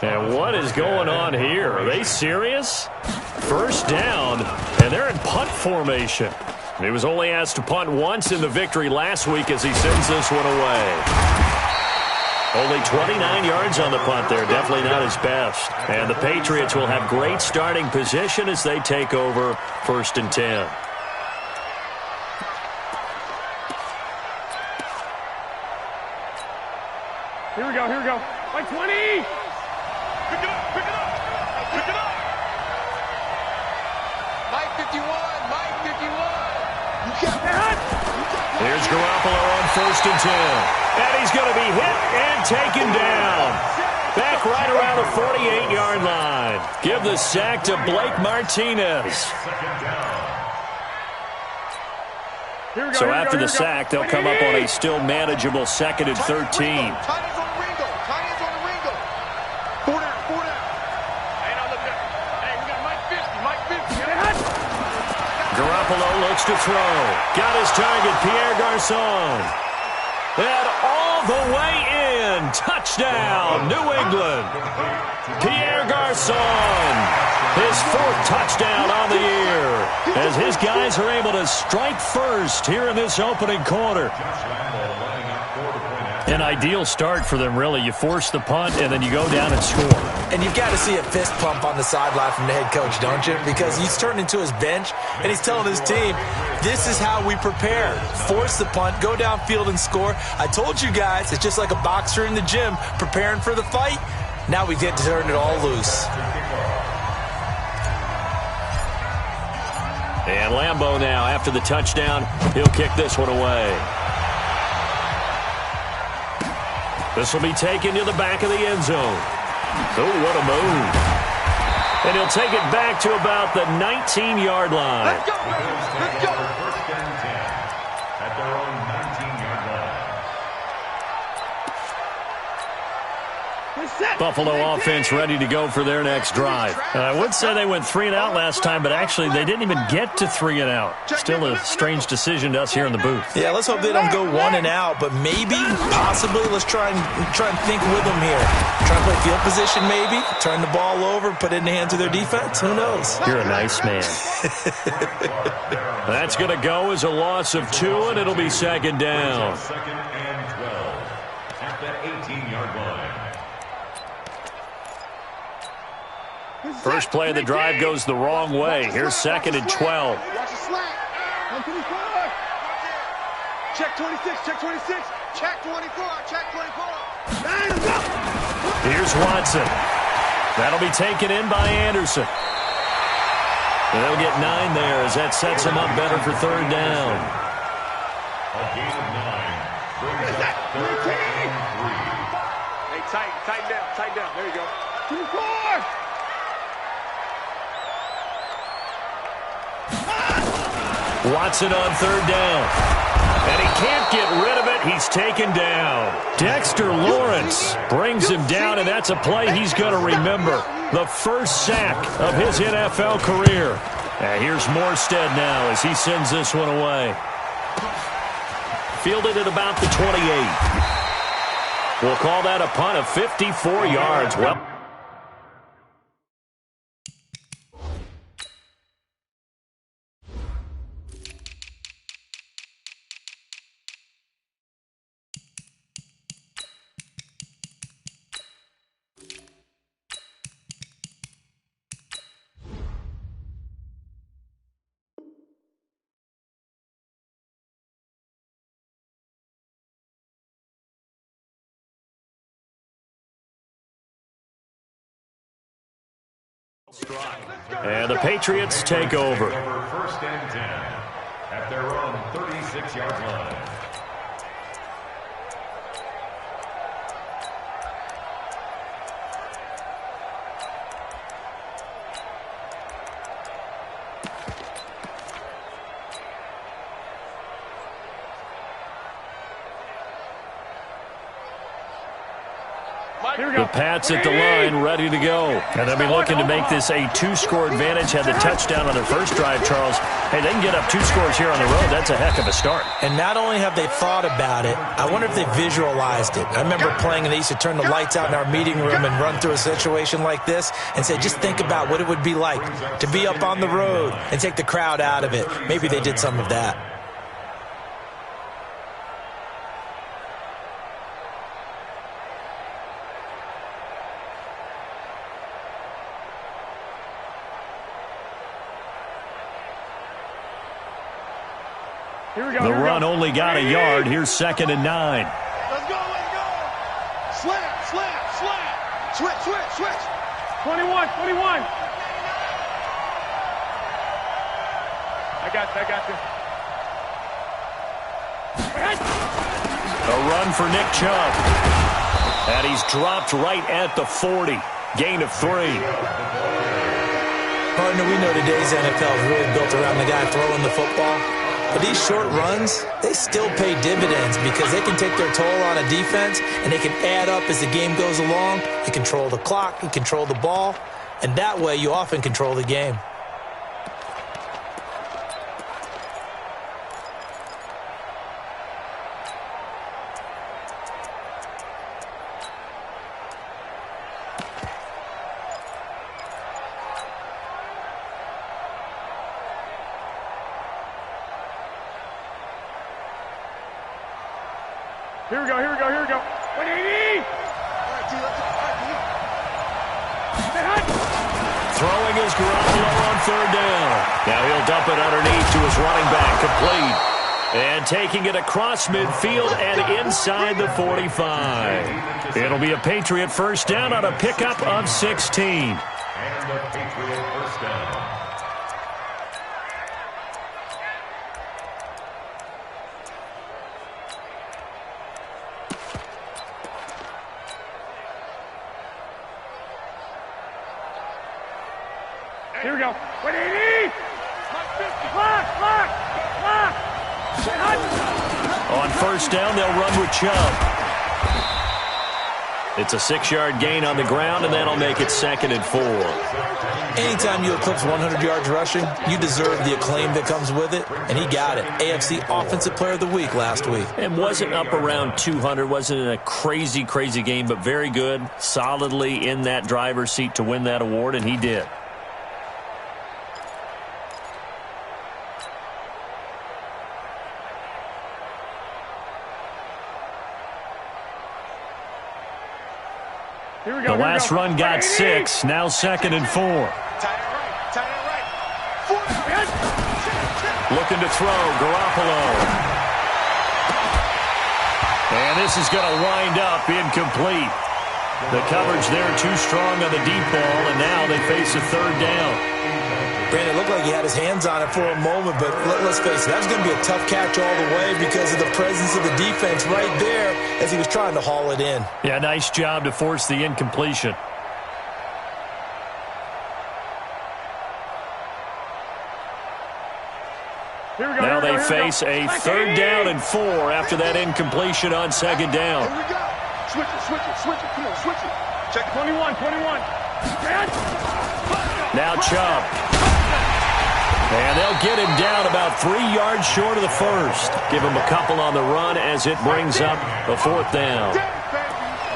And what is going on here? Are they serious? First down, and they're in punt formation. He was only asked to punt once in the victory last week as he sends this one away. Only 29 yards on the punt there. Definitely not his best. And the Patriots will have great starting position as they take over 1st and 10. Here we go, here we go. Like 20! Pick it up, pick it up, pick it up! Mike 51, Mike 51! You got that! Here's Garoppolo on 1st and 10. And he's going to be hit and taken down. Back right around the 48-yard line. Give the sack to Blake Martinez. So after the sack, they'll come up on a still manageable 2nd and 13. Garoppolo looks to throw. Got his target, Pierre Garçon. And all the way in. Touchdown, New England. Pierre Garçon. His 4th touchdown on the year. As his guys are able to strike first here in this opening quarter. An ideal start for them, really. You force the punt, and then you go down and score. And you've got to see a fist pump on the sideline from the head coach, don't you? Because he's turned into his bench, and he's telling his team, this is how we prepare. Force the punt, go downfield and score. I told you guys, it's just like a boxer in the gym preparing for the fight. Now we get to turn it all loose. And Lambeau now, after the touchdown, he'll kick this one away. This will be taken to the back of the end zone. Oh, what a move. And he'll take it back to about the 19-yard line. Let's go, let's go. First and 10 at their own 19-yard line. Buffalo offense ready to go for their next drive. I would say they went 3 and out last time, but actually they didn't even get to 3 and out. Still a strange decision to us here in the booth. Yeah, let's hope they don't go 1 and out, but maybe, possibly, let's try and think with them here. Try and play field position maybe, turn the ball over, put it in the hands of their defense. Who knows? You're a nice man. That's going to go as a loss of 2, and it'll be 2nd down. 2nd and 12 at the 18-yard line. First play of the drive goes the wrong way. Here's 2nd and 12. Watch the slack. Check 26, check 26. Check 24, check 24. Here's Watson. That'll be taken in by Anderson. They'll get 9 there as that sets him up better for 3rd down. A gain of 9 brings up 3rd and 3. Hey, tighten down. There you go. 24. Watson on 3rd down. And he can't get rid of it. He's taken down. Dexter Lawrence brings him down, and that's a play he's going to remember. The first sack of his NFL career. And here's Morstead now as he sends this one away. Fielded at about the 28. We'll call that a punt of 54 yards. Well, and the Patriots take over. 1st and 10 at their own 36-yard line. The Pats at the line, ready to go. And they'll be looking to make this a 2-score advantage. Had the touchdown on their first drive, Charles. Hey, they can get up 2 scores here on the road. That's a heck of a start. And not only have they thought about it, I wonder if they visualized it. I remember playing, and they used to turn the lights out in our meeting room and run through a situation like this and say, just think about what it would be like to be up on the road and take the crowd out of it. Maybe they did some of that. The run only got a yard. Here's 2nd and 9. Let's go, let's go. Slant, slant, slant. Switch, switch, switch. 21, 21. I got you. A run for Nick Chubb. And he's dropped right at the 40. Gain of 3. Partner, we know today's NFL is really built around the guy throwing the football. But these short runs, they still pay dividends because they can take their toll on a defense and they can add up as the game goes along. You control the clock, you control the ball, and that way you often control the game. Here we go. 180! Throwing is Garoppolo on 3rd down. Now he'll dump it underneath to his running back, complete. And taking it across midfield and inside the 45. It'll be a Patriot first down on a pickup of 16. And a Patriot first down. Here we go. 180! Clock! On first down, they'll run with Chubb. It's a 6-yard gain on the ground, and that'll make it 2nd and 4. Anytime you eclipse 100 yards rushing, you deserve the acclaim that comes with it, and he got it. AFC Offensive Player of the Week last week. And wasn't up around 200, wasn't a crazy game, but very good, solidly in that driver's seat to win that award, and he did. Here we go. The last run got 6, now 2nd and 4. Tie it right. 4. Looking to throw, Garoppolo. And this is going to wind up incomplete. The coverage there too strong on the deep ball, and now they face a 3rd down. Brandon, it looked like he had his hands on it for a moment, but let's face it, that was going to be a tough catch all the way because of the presence of the defense right there as he was trying to haul it in. Yeah, nice job to force the incompletion. Now they face a 3rd down and 4 after that incompletion on 2nd down. Here we go. Switch it. Come on, switch it. Check 21. Now Chubb. And they'll get him down about 3 yards short of the first. Give him a couple on the run as it brings up the 4th down.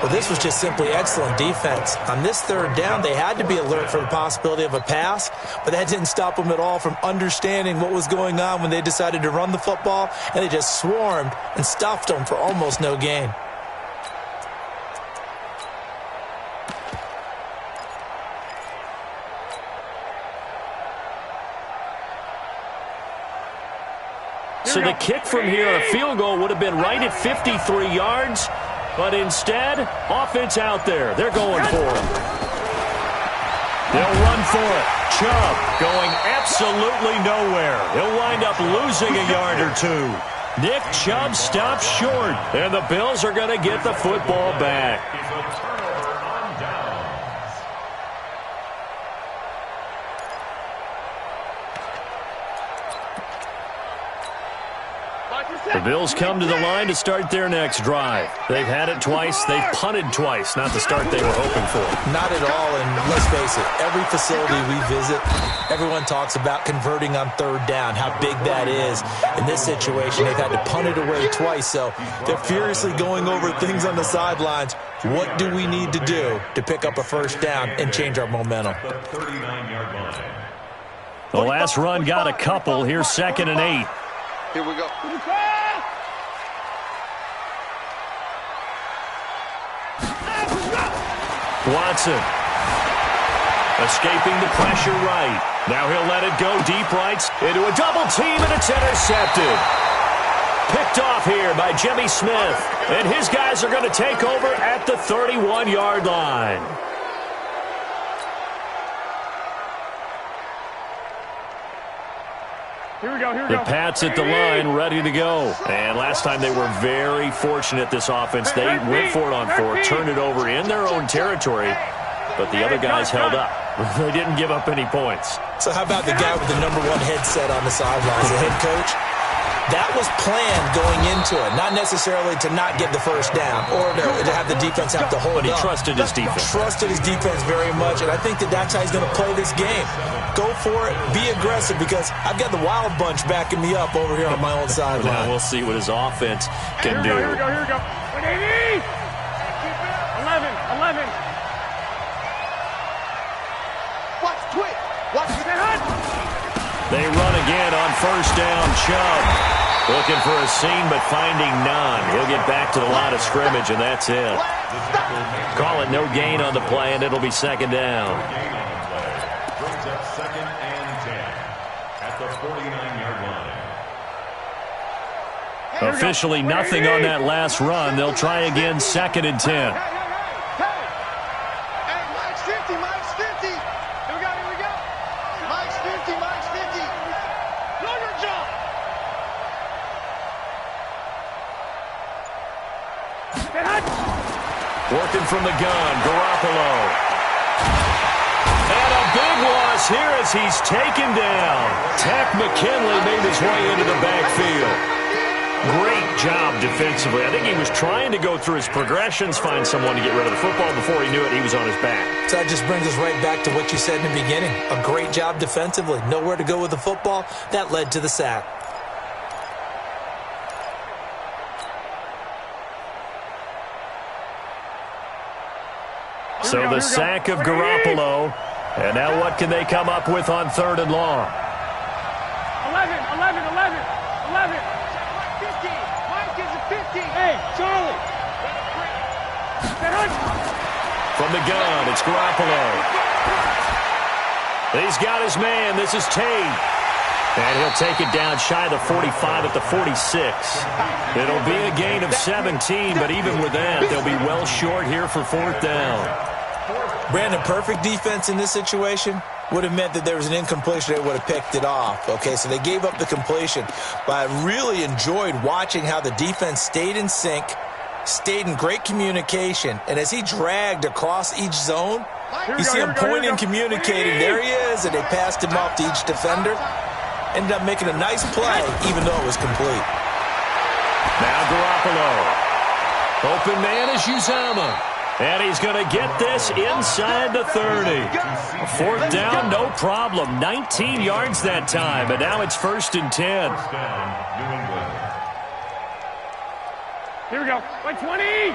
Well, this was just simply excellent defense. On this 3rd down, they had to be alert for the possibility of a pass, but that didn't stop them at all from understanding what was going on when they decided to run the football, and they just swarmed and stuffed them for almost no gain. So the kick from here, a field goal, would have been right at 53 yards. But instead, offense out there. They're going for it. They'll run for it. Chubb going absolutely nowhere. He'll wind up losing a yard or 2. Nick Chubb stops short. And the Bills are going to get the football back. The Bills come to the line to start their next drive. They've had it twice. They've punted twice. Not the start they were hoping for. Not at all, and let's face it, every facility we visit, everyone talks about converting on third down, how big that is. In this situation, they've had to punt it away twice, so they're furiously going over things on the sidelines. What do we need to do to pick up a first down and change our momentum? The 39-yard line. The last run got a couple. Here's 2nd and 8. Here we go. Watson escaping the pressure right. Now he'll let it go deep right into a double team, and it's intercepted. Picked off here by Jimmy Smith, and his guys are going to take over at the 31-yard line. Here we go, here we The go. Pats at the line, ready to go. And last time they were very fortunate, this offense. They went for it on 4, turned it over in their own territory, but the other guys held up. They didn't give up any points. So how about the guy with the number 1 headset on the sidelines, the head coach? That was planned going into it, not necessarily to not get the first down or to have the defense have to hold But he up. trusted his defense. Trusted his defense very much, and I think that's how he's going to play this game. Go for it, be aggressive, because I've got the wild bunch backing me up over here on my own Now sideline. we'll see what his offense can do. Here we go, here we go. 180. 11. Watch, twit. Watch that hunt. They run again on first down. Chubb looking for a seam, but finding none. He'll get back to the line of scrimmage, and that's it. Call it no gain on the play, and it'll be 2nd down. Gain on the play. Brings up 2nd and 10 at the 49-yard line. Officially nothing on that last run. They'll try again 2nd and 10. Hey, Mike's 50, Mike's 50. Here we go. Mike's 50, Mike's 50. Know your job. Working from the gun, Garoppolo. And a big loss here as he's taken down. Tack McKinley made his way into the backfield. Great job defensively. I think he was trying to go through his progressions, find someone to get rid of the football. Before he knew it, he was on his back. So that just brings us right back to what you said in the beginning. A great job defensively. Nowhere to go with the football. That led to the sack. So the sack of Garoppolo. And now what can they come up with on 3rd and long? 11. 50. Mike is a 50. Hey, Charlie. From the gun, it's Garoppolo. He's got his man. This is Tate. And he'll take it down shy of the 45 at the 46. It'll be a gain of 17, but even with that, they'll be well short here for 4th down. Brandon, perfect defense in this situation would have meant that there was an incompletion. They would have picked it off. Okay, so they gave up the completion. But I really enjoyed watching how the defense stayed in sync, stayed in great communication. And as he dragged across each zone, you see him pointing, communicating. There he is, and they passed him off to each defender. Ended up making a nice play, even though it was complete. Now Garoppolo. Open man is Uzama. And he's going to get this inside the 30. 4th down, no problem. 19 yards that time, and now it's 1st and 10. First down, New England. Here we go. 20.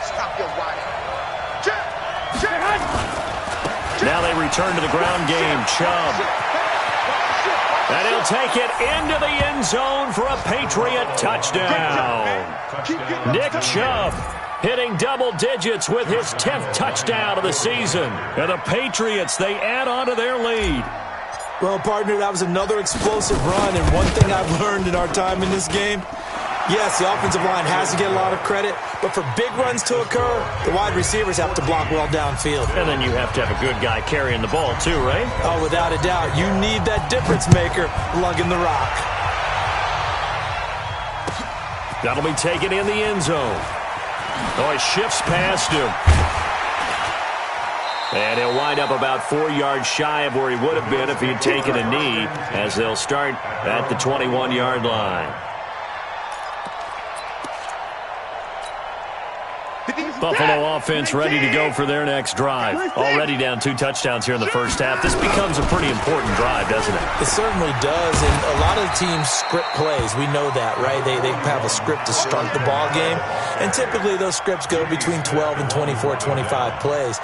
Stop your wire. Now they return to the ground game. Chubb. And he'll take it into the end zone for a Patriot touchdown. Nick Chubb hitting double digits with his 10th touchdown of the season. And the Patriots, they add on to their lead. Well, partner, that was another explosive run, and one thing I've learned in our time in this game, yes, the offensive line has to get a lot of credit, but for big runs to occur, the wide receivers have to block well downfield. And then you have to have a good guy carrying the ball too, right? Oh, without a doubt. You need that difference maker lugging the rock. That'll be taken in the end zone. Oh, he shifts past him. And he'll wind up about 4 yards shy of where he would have been if he had taken a knee, as they'll start at the 21-yard line. Buffalo offense ready to go for their next drive. Already down 2 touchdowns here in the first half. This becomes a pretty important drive, doesn't it? It certainly does, and a lot of teams script plays. We know that, right? They have a script to start the ball game, and typically those scripts go between 12 and 24, 25 plays.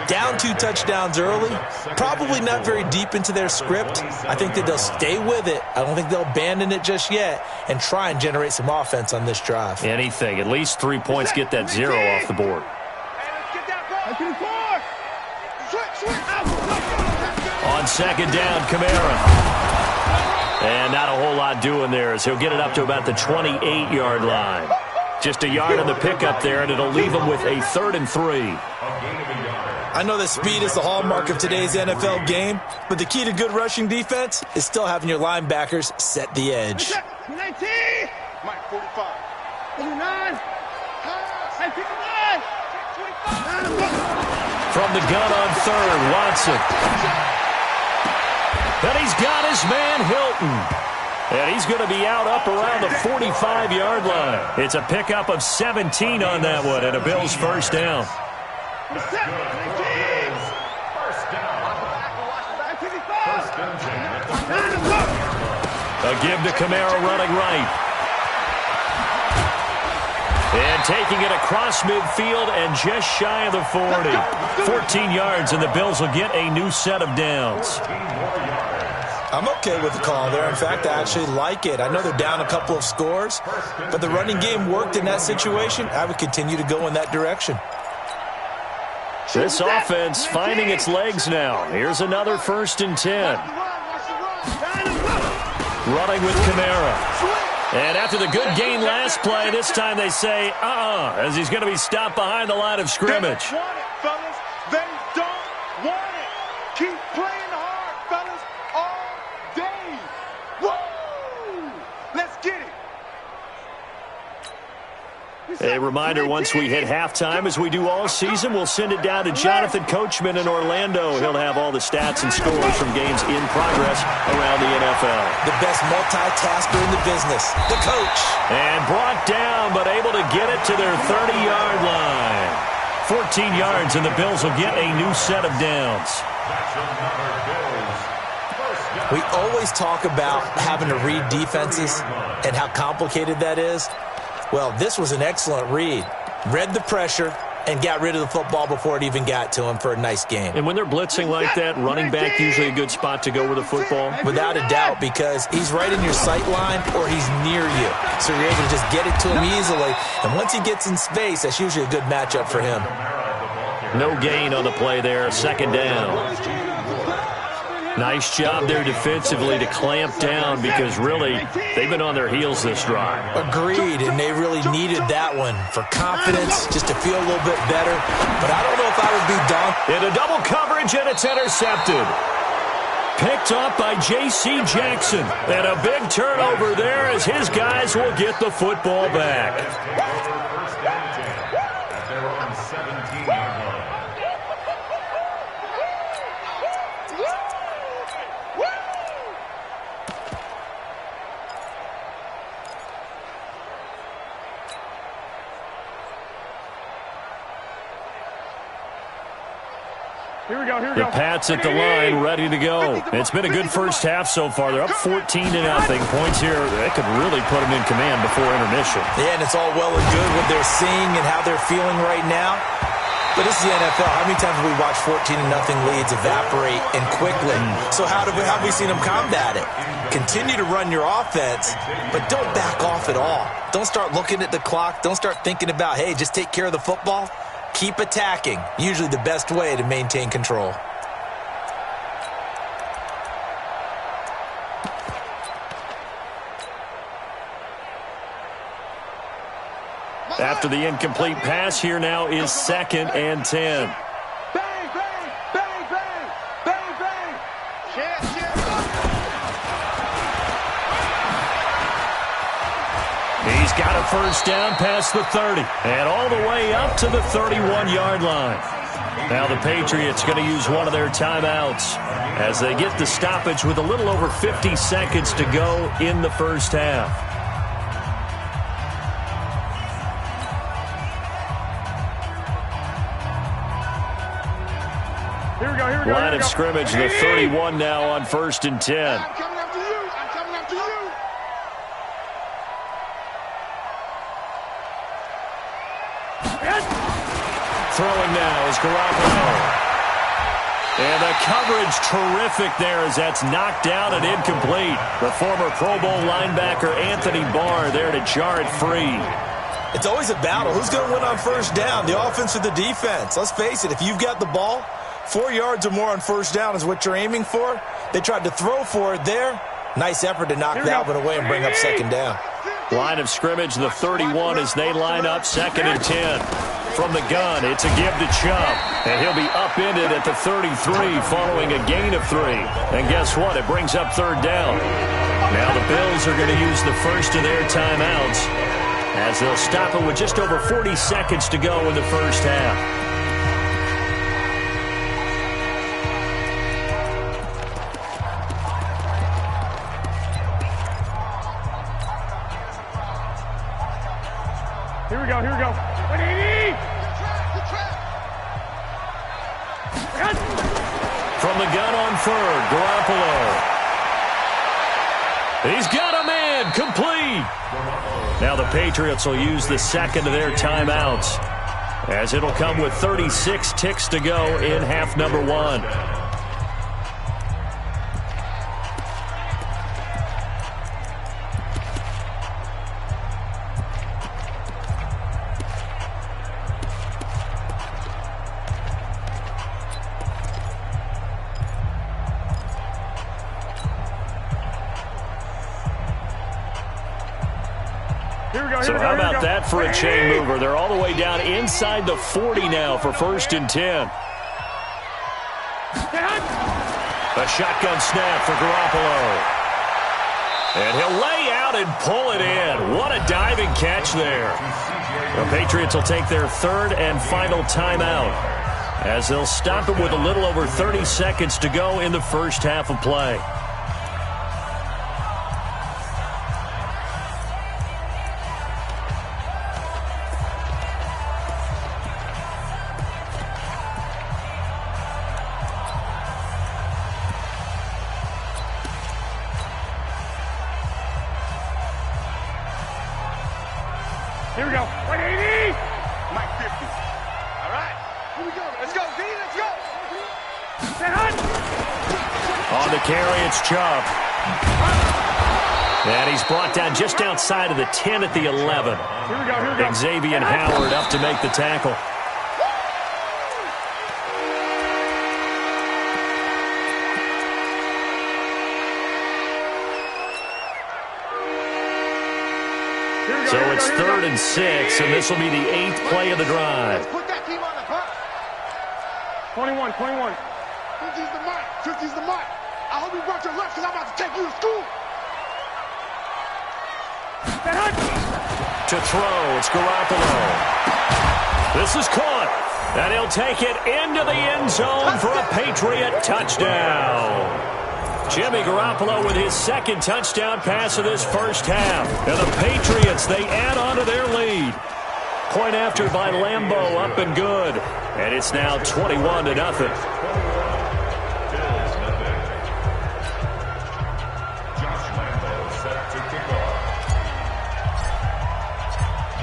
Down 2 touchdowns early, probably not very deep into their script. I think that they'll stay with it. I don't think they'll abandon it just yet and try and generate some offense on this drive. Anything. At least 3 points, get that 0 off the board. On second down, Kamara. And not a whole lot doing there as he'll get it up to about the 28-yard line. Just a yard on the pickup there, and it'll leave him with a 3rd and 3. I know that speed is the hallmark of today's NFL game, but the key to good rushing defense is still having your linebackers set the edge. 19, Mike 45, 29, 59, 25. From the gun on 3rd, Watson. And he's got his man Hilton. And he's going to be out up around the 45-yard line. It's a pickup of 17 on that one, and a Bills first down. A give to Kamara running right. And taking it across midfield and just shy of the 40. 14 yards, and the Bills will get a new set of downs. I'm okay with the call there. In fact, I actually like it. I know they're down a couple of scores, but the running game worked in that situation. I would continue to go in that direction. This offense finding its legs now. Here's another 1st and 10. Running with Kamara. And after the good gain last play, this time they say, as he's going to be stopped behind the line of scrimmage. They want it, fellas. They don't want it. Keep playing hard, fellas, all day. Woo! Let's get it. A reminder, once we hit halftime, as we do all season, we'll send it down to Jonathan Coachman in Orlando. He'll have all the stats and scores from games in progress around the NFL. The best multitasker in the business, the coach. And brought down, but able to get it to their 30-yard line. 14 yards, and the Bills will get a new set of downs. We always talk about having to read defenses and how complicated that is. Well, this was an excellent read. Read the pressure and got rid of the football before it even got to him for a nice game. And when they're blitzing like that, running back usually a good spot to go with the football? Without a doubt, because he's right in your sight line or he's near you. So you're able to just get it to him easily. And once he gets in space, that's usually a good matchup for him. No gain on the play there. 2nd down. Nice job there defensively to clamp down because really they've been on their heels this drive. Agreed, and they really needed that one for confidence, just to feel a little bit better. But I don't know if I would be daunted. Into double coverage, and it's intercepted. Picked up by J.C. Jackson. And a big turnover there as his guys will get the football back. The Pats at the line, ready to go. It's been a good first half so far. They're up 14-0. Points here, they could really put them in command before intermission. Yeah, and it's all well and good what they're seeing and how they're feeling right now. But this is the NFL. How many times have we watched 14-0 leads evaporate and quickly? So how have we seen them combat it? Continue to run your offense, but don't back off at all. Don't start looking at the clock. Don't start thinking about, hey, just take care of the football. Keep attacking. Usually the best way to maintain control. After the incomplete pass, here now is 2nd and 10. Bang, bang, bang, bang, bang, bang. He's got a first down past the 30 and all the way up to the 31-yard line. Now the Patriots going to use one of their timeouts as they get the stoppage with a little over 50 seconds to go in the first half. Here we go, here we go. Line of scrimmage, the 31 now on 1st and 10. I'm coming after you. I'm coming after you. Throwing now is Garoppolo. And the coverage terrific there as that's knocked down and incomplete. The former Pro Bowl linebacker Anthony Barr there to jar it free. It's always a battle. Who's going to win on first down, the offense or the defense? Let's face it, if you've got the ball, 4 yards or more on first down is what you're aiming for. They tried to throw for it there. Nice effort to knock that one away and bring up second down. Line of scrimmage, the 31 as they line up 2nd and 10. From the gun, it's a give to Chubb. And he'll be upended at the 33 following a gain of 3. And guess what? It brings up 3rd down. Now the Bills are going to use the first of their timeouts as they'll stop it with just over 40 seconds to go in the first half. Here we go, here we go. From the gun on 3rd, Garoppolo. He's got a man, complete. Now the Patriots will use the second of their timeouts as it'll come with 36 ticks to go in half number 1. So how about that for a chain mover? They're all the way down inside the 40 now for 1st and 10. A shotgun snap for Garoppolo. And he'll lay out and pull it in. What a diving catch there. The Patriots will take their 3rd and final timeout as they'll stop it with a little over 30 seconds to go in the first half of play. Here we go. 180. Mike 50. All right. Here we go. Let's go, Z. Let's go. On the carry, it's Chubb. And he's brought down just outside of the 10 at the 11. Here we go. Here we go. Xavier Howard up to make the tackle. So it's 3rd and 6, and this will be the 8th play of the drive. Put that team on the clock. 21. 50's the mark. 50's the mark. I hope you brought your lunch because I'm about to take you to school. To throw, it's Garoppolo. This is caught, and he'll take it into the end zone for a Patriot touchdown. Jimmy Garoppolo with his 2nd touchdown pass of this first half. And the Patriots, they add on to their lead. Point after by Lambeau, up and good. And it's now 21-0.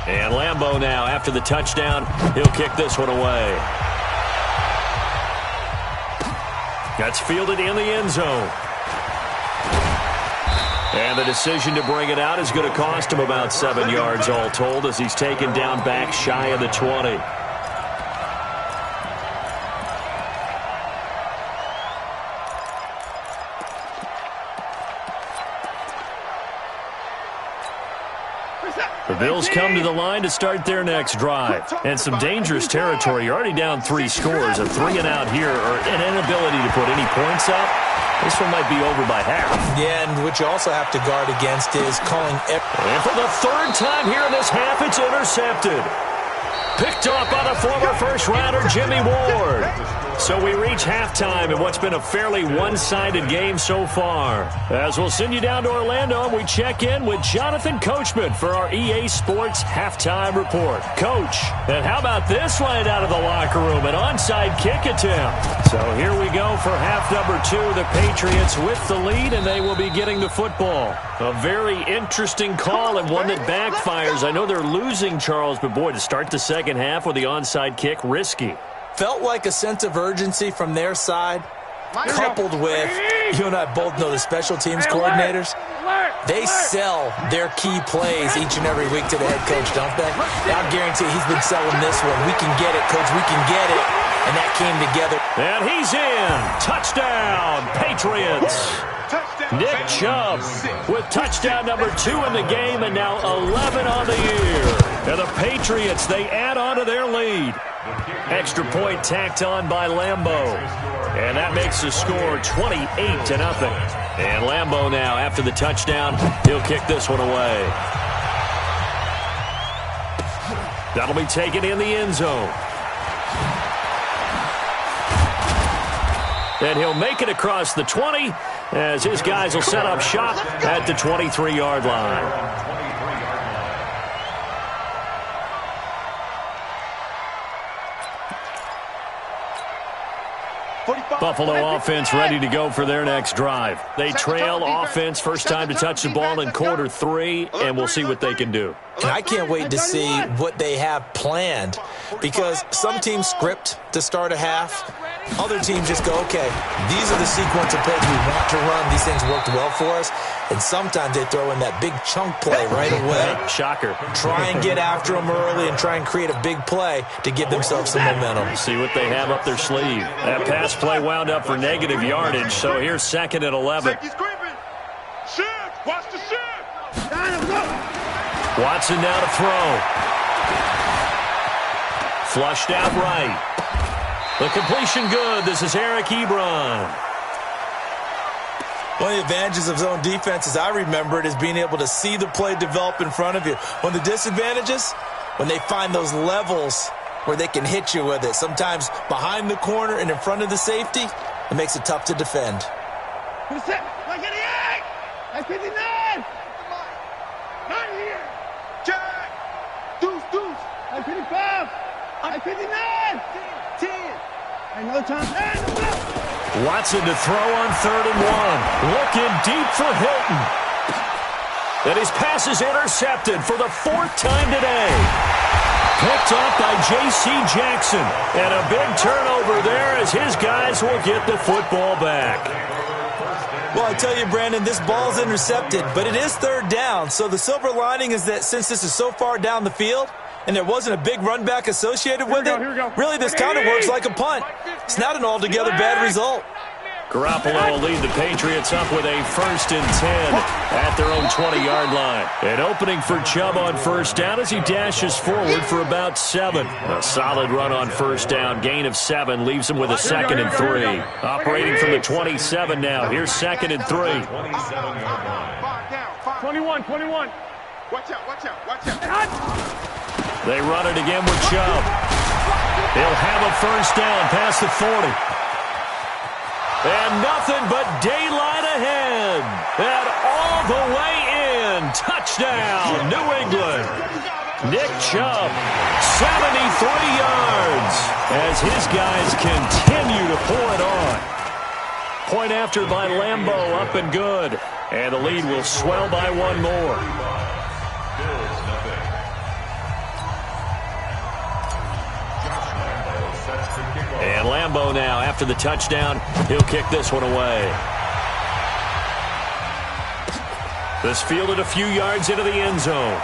And Lambeau now, after the touchdown, he'll kick this one away. That's fielded in the end zone. And the decision to bring it out is going to cost him about 7 yards all told as he's taken down back shy of the 20. The Bills come to the line to start their next drive. And some dangerous territory. You're already down 3 scores. A 3 and out here, or an inability to put any points up. This one might be over by half. Yeah, and what you also have to guard against is calling. And for the 3rd time here in this half, it's intercepted. Picked off by the former first-rounder Jimmy Ward. So we reach halftime in what's been a fairly one-sided game so far. As we'll send you down to Orlando, and we check in with Jonathan Coachman for our EA Sports Halftime Report. Coach, and how about this right out of the locker room? An onside kick attempt. So here we go for half number 2. The Patriots with the lead, and they will be getting the football. A very interesting call and one that backfires. I know they're losing, Charles, but boy, to start the second half with the onside kick, risky. Felt like a sense of urgency from their side, coupled with, you and I both know the special teams coordinators, they sell their key plays each and every week to the head coach, don't they? I guarantee he's been selling this one. We can get it, coach, we can get it. And that came together. And he's in. Touchdown, Patriots. Nick Chubb with touchdown number 2 in the game and now 11 on the year. And the Patriots, they add on to their lead. Extra point tacked on by Lambeau. And that makes the score 28-0. And Lambeau now, after the touchdown, he'll kick this one away. That'll be taken in the end zone. And he'll make it across the 20 as his guys will set up shop at the 23-yard line. Buffalo offense ready to go for their next drive. They trail offense, first time to touch the ball in quarter 3, and we'll see what they can do. And I can't wait to see what they have planned, because some teams script to start a half. Other teams just go, okay, these are the sequence of plays we want to run. These things worked well for us. And sometimes they throw in that big chunk play right away. Shocker. Try and get after them early and try and create a big play to give themselves some momentum. See what they have up their sleeve. That pass play wound up for negative yardage, so here's 2nd and 11. Watch the shift. Watson now to throw. Flushed out right. The completion good. This is Eric Ebron. One of the advantages of zone defense, as I remember it, is being able to see the play develop in front of you. One of the disadvantages, when they find those levels where they can hit you with it, sometimes behind the corner and in front of the safety, it makes it tough to defend. Watson to throw on 3rd and 1. Looking deep for Hilton. And his pass is intercepted for the 4th time today. Picked off by J.C. Jackson. And a big turnover there as his guys will get the football back. Well, I tell you, Brandon, this ball's intercepted, but it is 3rd down. So the silver lining is that since this is so far down the field, and there wasn't a big run back associated with it, really this kind of works like a punt. It's not an altogether bad result. Garoppolo will lead the Patriots up with a 1st and 10 at their own 20-yard line. An opening for Chubb on 1st down as he dashes forward for about 7. A solid run on 1st down. Gain of 7 leaves him with a 2nd and 3. Operating from the 27 now. Here's 2nd and 3. 21. Watch out. They run it again with Chubb. He'll have a 1st down past the 40. And nothing but daylight ahead. And all the way in. Touchdown, New England. Nick Chubb, 73 yards as his guys continue to pour it on. Point after by Lambeau, up and good. And the lead will swell by 1 more. And Lambeau now, after the touchdown, he'll kick this one away. This fielded a few yards into the end zone.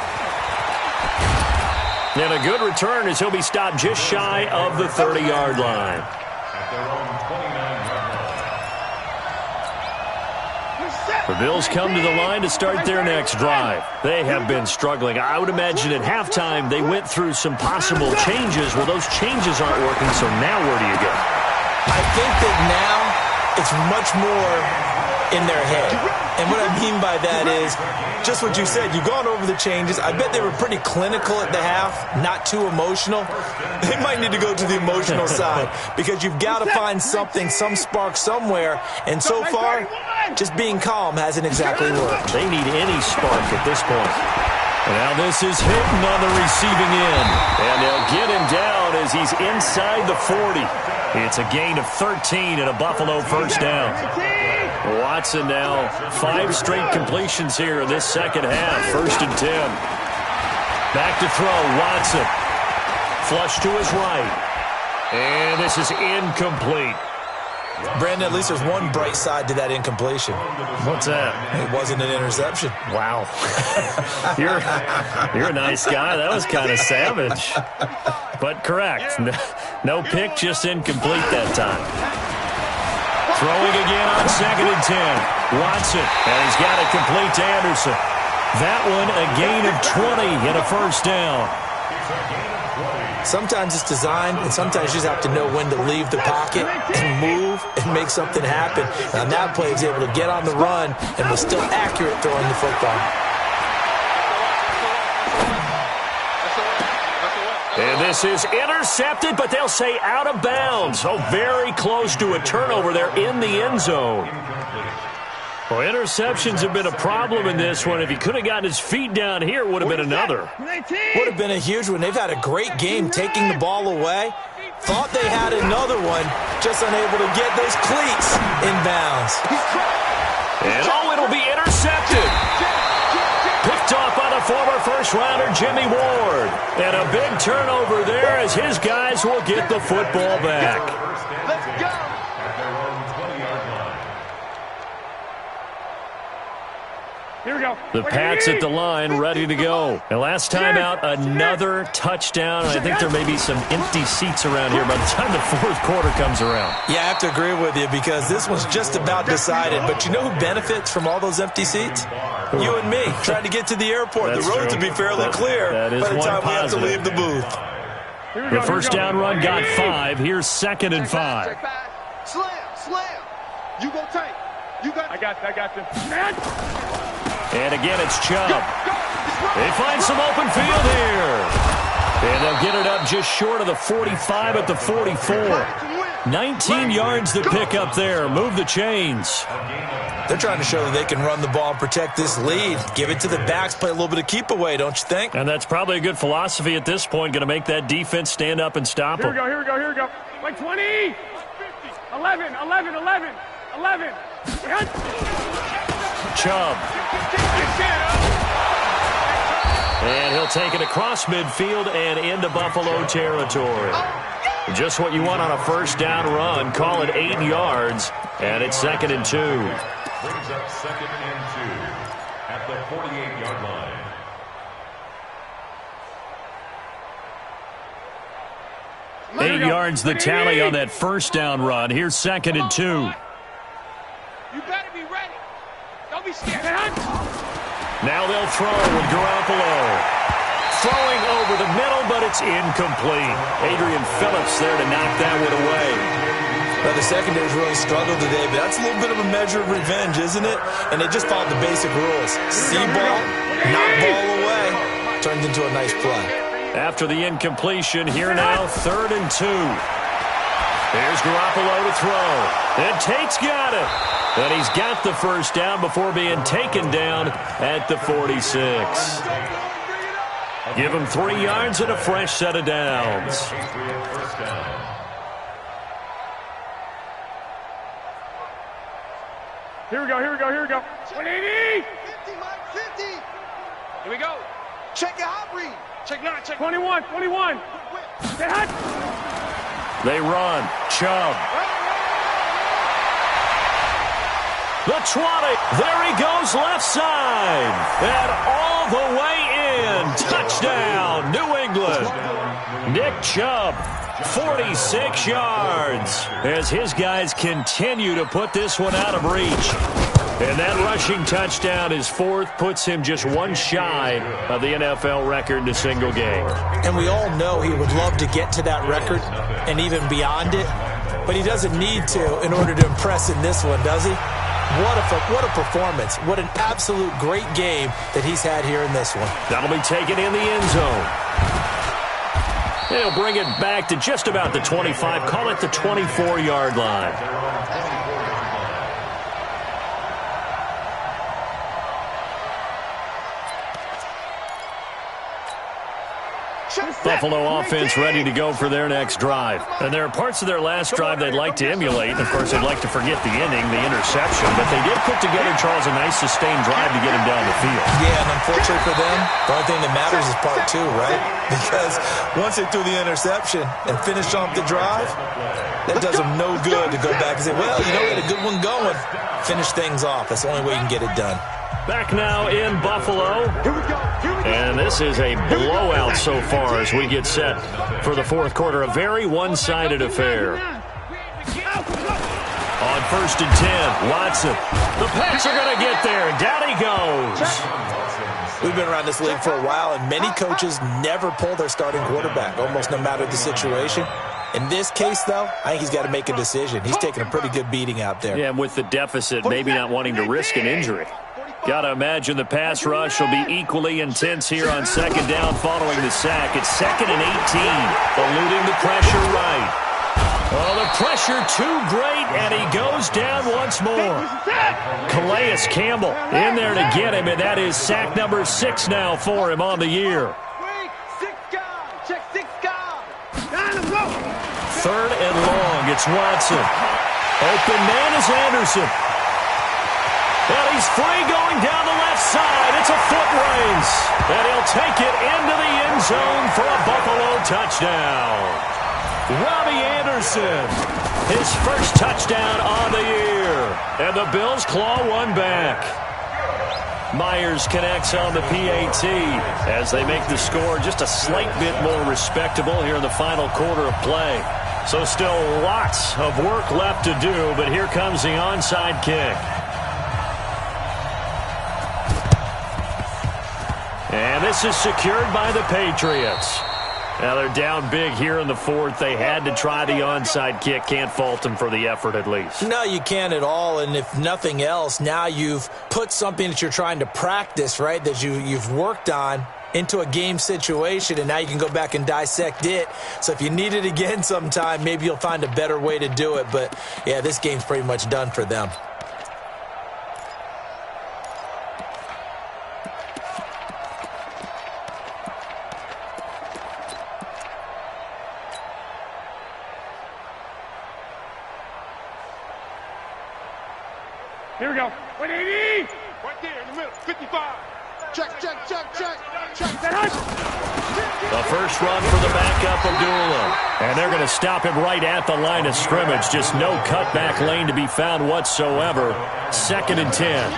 And a good return as he'll be stopped just shy of the 30-yard line. The Bills come to the line to start their next drive. They have been struggling. I would imagine at halftime they went through some possible changes. Well, those changes aren't working, so now where do you go? I think that now it's much more in their head. And what I mean by that is just what you said. You've gone over the changes. I bet they were pretty clinical at the half, not too emotional. They might need to go to the emotional side because you've got to find something, some spark somewhere. And so far, just being calm hasn't exactly worked. They need any spark at this point. And now this is Hilton on the receiving end. And they'll get him down as he's inside the 40. It's a gain of 13 and a Buffalo first down. Watson now 5 straight completions here in this second half. 1st and 10. Back to throw. Watson. Flush to his right. And this is incomplete. Brandon, at least there's one bright side to that incompletion. What's that? It wasn't an interception. Wow. You're a nice guy. That was kind of savage. But correct. No pick, just incomplete that time. Throwing again on 2nd and 10. Watson, and he's got it complete to Anderson. That one a gain of 20 and a first down. Sometimes it's designed, and sometimes you just have to know when to leave the pocket and move and make something happen. Now, that play is able to get on the run and was still accurate throwing the football. And this is intercepted, but they'll say out of bounds. So very close to a turnover there in the end zone. Well, interceptions have been a problem in this one. If he could have gotten his feet down here, it would have been another. Would have been a huge one. They've had a great game taking the ball away. Thought they had another one, just unable to get those cleats in bounds. And it'll be intercepted. Picked off by the former first-rounder Jimmy Ward. And a big turnover there as his guys will get the football back. Let's go. Here we go. The Pats at the line, ready to go. And last time out, another touchdown. I think there may be some empty seats around here by the time the 4th quarter comes around. Yeah, I have to agree with you because this one's just about decided. But you know who benefits from all those empty seats? You and me, trying to get to the airport. That's the roads true. will be fairly clear that is by the one time positive. we have to leave the booth. The first down run got 5. Here's 2nd and 5. Check back. Slam. You go tight. You got. I got you. And again, it's Chubb. They find some open field here. And they'll get it up just short of the 45 at the 44. 19 yards to pick up there. Move the chains. They're trying to show that they can run the ball and protect this lead. Give it to the backs, play a little bit of keep away, don't you think? And that's probably a good philosophy at this point. Going to make that defense stand up and stop them. Here we go. Like 20. 11. Chubb. And he'll take it across midfield and into Buffalo territory. Just what you want on a first down run. Call it 8 yards, and it's 2nd and 2. Brings up 2nd and 2 at the 48-yard line. 8 yards the tally on that first down run. Here's 2nd and 2. You better be ready. Don't be scared. Now they'll throw with Garoppolo. Throwing over the middle, but it's incomplete. Adrian Phillips there to knock that one away. Well, the secondary's really struggled today, but that's a little bit of a measure of revenge, isn't it? And they just followed the basic rules. See ball, knock ball away. Turns into a nice play. After the incompletion, here now, 3rd and 2. Here's Garoppolo to throw. And Tate's got it. And he's got the first down before being taken down at the 46. Give him 3 yards and a fresh set of downs. Here we go. 180. 50, Mike, 50. Here we go. Check your hot read. Check 21. Stay hot. They run. Chubb. The 20. There he goes left side. And all the way in. Touchdown, New England. Nick Chubb, 46 yards. As his guys continue to put this one out of reach. And that rushing touchdown, his 4th, puts him just one shy of the NFL record in a single game. And we all know he would love to get to that record and even beyond it. But he doesn't need to in order to impress in this one, does he? What a performance. What an absolute great game that he's had here in this one. That'll be taken in the end zone. He'll bring it back to just about the 25. Call it the 24-yard line. Buffalo offense ready to go for their next drive. And there are parts of their last drive they'd like to emulate. Of course, they'd like to forget the inning, the interception. But they did put together, Charles, a nice sustained drive to get him down the field. Yeah, and unfortunately for them, the only thing that matters is part two, right? Because once they threw the interception and finished off the drive, that does them no good to go back and say, well, you know, we had a good one going. Finish things off. That's the only way you can get it done. Back now in Buffalo. And this is a blowout so far as we get set for the fourth quarter. A very one-sided affair. On 1st and 10, Watson. The Pats are going to get there. Down he goes. We've been around this league for a while, and many coaches never pull their starting quarterback, almost no matter the situation. In this case, though, I think he's got to make a decision. He's taking a pretty good beating out there. Yeah, and with the deficit, maybe not wanting to risk an injury. Got to imagine the pass rush will be equally intense here on second down following the sack. It's 2nd and 18. Eluding the pressure right. Oh, the pressure too great, and he goes down once more. Calais Campbell in there to get him, and that is sack number 6 now for him on the year. 3rd and long. It's Watson. Open man is Anderson. And he's free going down the left side. It's a foot race. And he'll take it into the end zone for a Buffalo touchdown. Robbie Anderson, his first touchdown on the year. And the Bills claw one back. Myers connects on the PAT as they make the score just a slight bit more respectable here in the final quarter of play. So still lots of work left to do, but here comes the onside kick. And this is secured by the Patriots. Now they're down big here in the fourth. They had to try the onside kick. Can't fault them for the effort at least. No, you can't at all. And if nothing else, now you've put something that you're trying to practice, right, that you've worked on into a game situation, and now you can go back and dissect it. So if you need it again sometime, maybe you'll find a better way to do it. But, yeah, this game's pretty much done for them. Here we go. 180. Right there in the middle. 55. Check. The first run for the backup, Abdullah. And they're going to stop him right at the line of scrimmage. Just no cutback lane to be found whatsoever. 2nd and 10.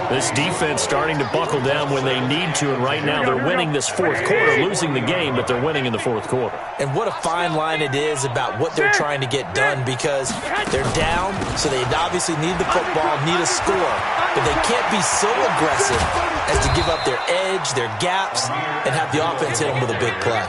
This defense starting to buckle down when they need to, and right now they're winning this fourth quarter, losing the game, but they're winning in the fourth quarter. And what a fine line it is about what they're trying to get done, because they're down, so they obviously need the football, need a score, but they can't be so aggressive as to give up their edge, their gaps, and have the offense hit them with a big play.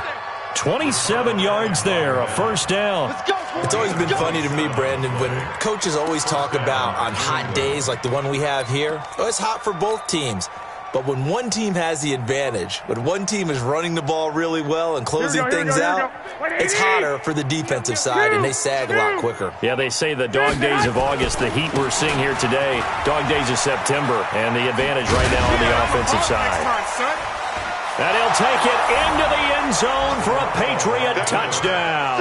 27 yards there, a first down. It's always been funny to me, Brandon, when coaches always talk about on hot days like the one we have here, oh, it's hot for both teams. But when one team has the advantage, when one team is running the ball really well and closing things out, it's hotter for the defensive side, and they sag a lot quicker. Yeah, they say the dog days of August, the heat we're seeing here today, dog days of September, and the advantage right now on the offensive side. And he'll take it into the end zone for a Patriot touchdown.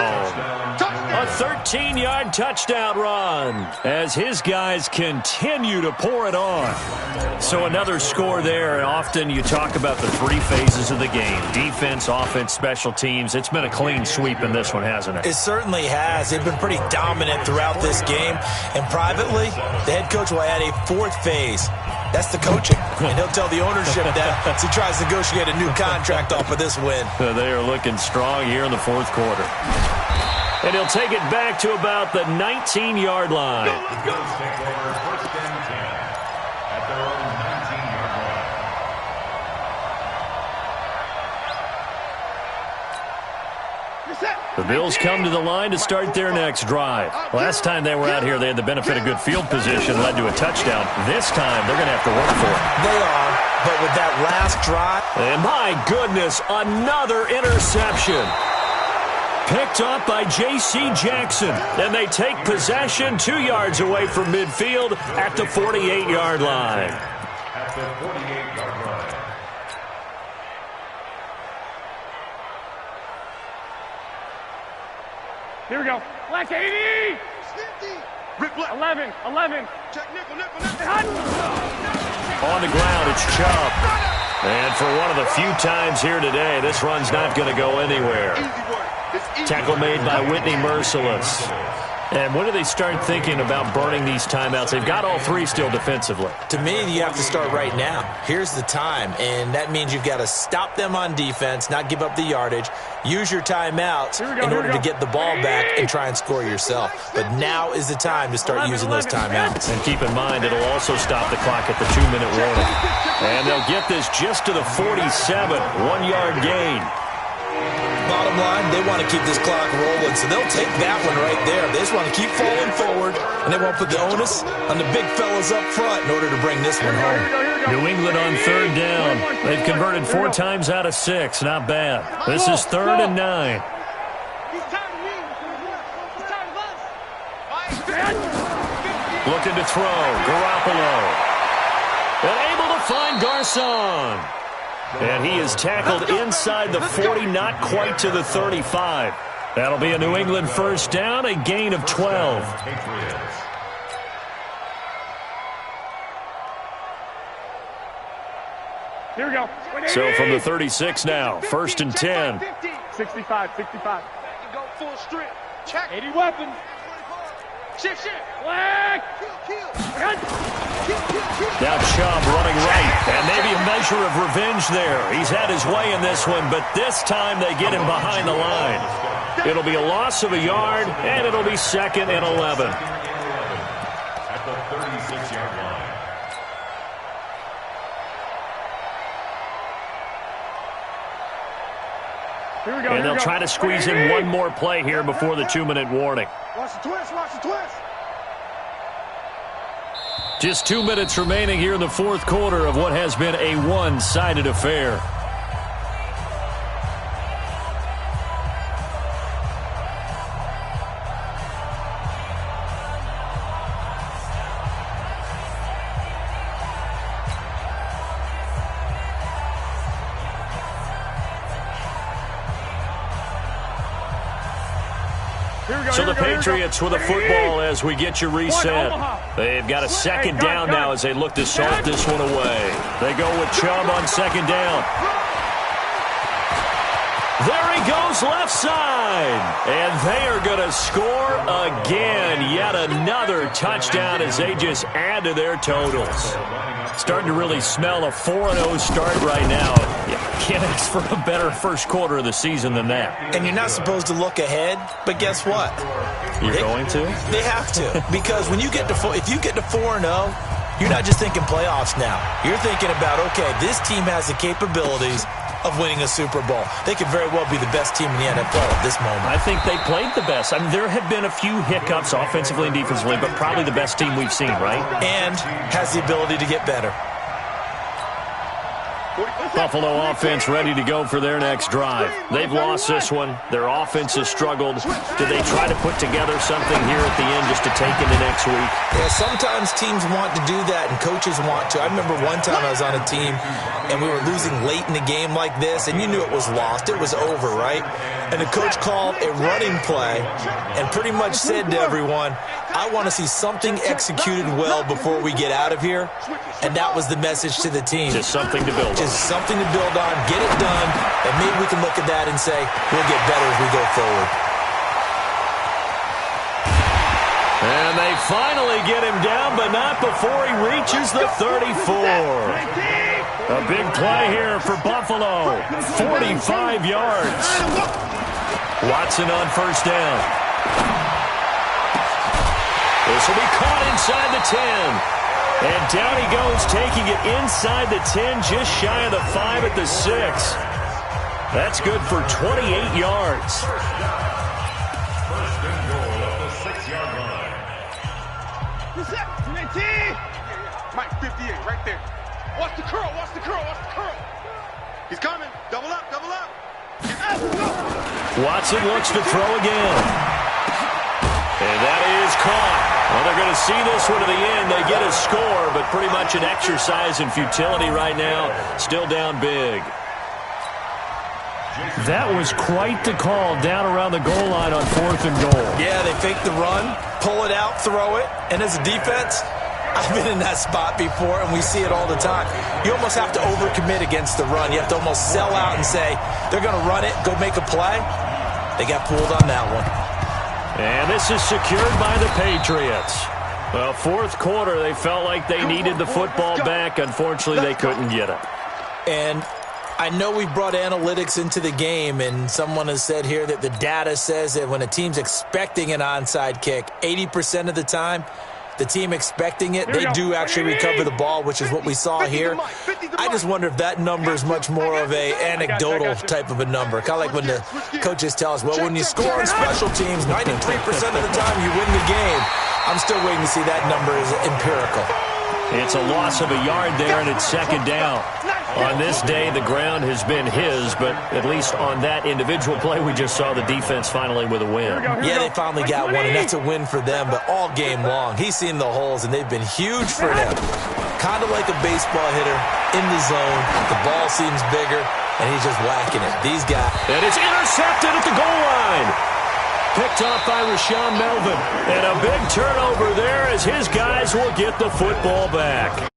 A 13-yard touchdown run as his guys continue to pour it on. So another score there. Often you talk about the 3 phases of the game. Defense, offense, special teams. It's been a clean sweep in this one, hasn't it? It certainly has. They've been pretty dominant throughout this game. And privately, the head coach will add a 4th phase. That's the coaching. And he'll tell the ownership that as he tries to negotiate a new contract off of this win. They are looking strong here in the fourth quarter. And he'll take it back to about the 19-yard line. Let's go. Take over 1st and 10 at their own 19-yard line. The Bills come to the line to start their next drive. Last time they were out here, they had the benefit of good field position, led to a touchdown. This time, they're going to have to work for it. They are, but with that last drive... And my goodness, another interception. Picked up by J.C. Jackson. And they take possession 2 yards away from midfield at the 48-yard line. At the 48-yard line. Here we go. Black 80. Rick Black. 11. Check nickel. On the ground, it's Chubb. And for one of the few times here today, this run's not going to go anywhere. Easy work. It's easy Tackle work. made by Whitney Merciless. And when do they start thinking about burning these timeouts? They've got all three still defensively. To me, you have to start right now. Here's the time, and that means you've got to stop them on defense, not give up the yardage, use your timeouts in order to get the ball back and try and score yourself. But now is the time to start using those timeouts. And keep in mind, it'll also stop the clock at the 2-minute warning. And they'll get this just to the 47, 1-yard gain. Bottom line, they want to keep this clock rolling, so they'll take that one right there. They just want to keep falling forward, and they won't put the onus on the big fellas up front in order to bring this one home. New England on third down. They've converted 4 times out of 6. Not bad. This is 3rd and 9. He's tired of me. He's tired of us. Looking to throw. Garoppolo. And able to find Garcon. And he is tackled inside the 40, not quite to the 35. That'll be a New England first down, a gain of 12. Here we go. So from the 36 now, 1st and 10. 65. You go full strip. Check. 80 weapons. Shift. Black. Kill. Now Chubb running right, and maybe a measure of revenge there. He's had his way in this one, but this time they get him behind the line. It'll be a loss of a yard, and it'll be 2nd and 11. At the 36-yard line. Here we go. And they'll try to squeeze in one more play here before the 2-minute warning. Watch the twist. Just 2 minutes remaining here in the 4th quarter of what has been a one-sided affair. So the Patriots with a football as we get you reset. They've got a 2nd down now as they look to salt this one away. They go with Chubb on 2nd down. There he goes left side. And they are going to score again. Yet another touchdown as they just add to their totals. Starting to really smell a 4-0 start right now. Can't ask for a better first quarter of the season than that. And you're not supposed to look ahead, but guess what? You're going to? They have to, because when you get to if you get to 4-0, you're not just thinking playoffs now. You're thinking about, okay, this team has the capabilities of winning a Super Bowl. They could very well be the best team in the NFL at this moment. I think they played the best. I mean, there have been a few hiccups offensively and defensively, but probably the best team we've seen, right? And has the ability to get better. Buffalo offense ready to go for their next drive. They've lost this one. Their offense has struggled. Do they try to put together something here at the end just to take into next week? Yeah, sometimes teams want to do that and coaches want to. I remember one time I was on a team and we were losing late in the game like this, and you knew it was lost. It was over, right? And the coach called a running play and pretty much said to everyone, I want to see something executed well before we get out of here. And that was the message to the team. Just something to build on. Just something to build on, get it done, and maybe we can look at that and say, we'll get better as we go forward. And they finally get him down, but not before he reaches the 34. A big play here for Buffalo. 45 yards. Watson on first down. This will be caught inside the 10. And down he goes, taking it inside the 10, just shy of the 5 at the 6. That's good for 28 yards. First and goal at the 6-yard line. What's up, 19? Mike, 58, right there. Watch the curl, watch the curl, watch the curl. He's coming. Double up, double up. Watson looks to throw again. And that is caught. Well, they're going to see this one to the end. They get a score, but pretty much an exercise in futility right now. Still down big. That was quite the call down around the goal line on 4th and goal. Yeah, they fake the run, pull it out, throw it, and as a defense, I've been in that spot before, and we see it all the time. You almost have to overcommit against the run. You have to almost sell out and say, they're going to run it, go make a play. They got fooled on that one. And this is secured by the Patriots. Well, 4th quarter, they felt like they needed the football back. Unfortunately, they couldn't get it. And I know we brought analytics into the game, and someone has said here that the data says that when a team's expecting an onside kick, 80% of the time, the team expecting it, they do actually recover the ball, which is what we saw here. I just wonder if that number is much more of a anecdotal type of a number. Kind of like when the coaches tell us, well, when you score on special teams, 93% of the time you win the game. I'm still waiting to see that number is empirical. It's a loss of a yard there, and it's 2nd down. On this day, the ground has been his, but at least on that individual play, we just saw the defense finally with a win. Yeah, they finally got one, and that's a win for them, but all game long, he's seen the holes, and they've been huge for him. Kind of like a baseball hitter in the zone. The ball seems bigger, and he's just whacking it. These guys. And it's intercepted at the goal line. Picked off by Rashawn Melvin. And a big turnover there as his guys will get the football back.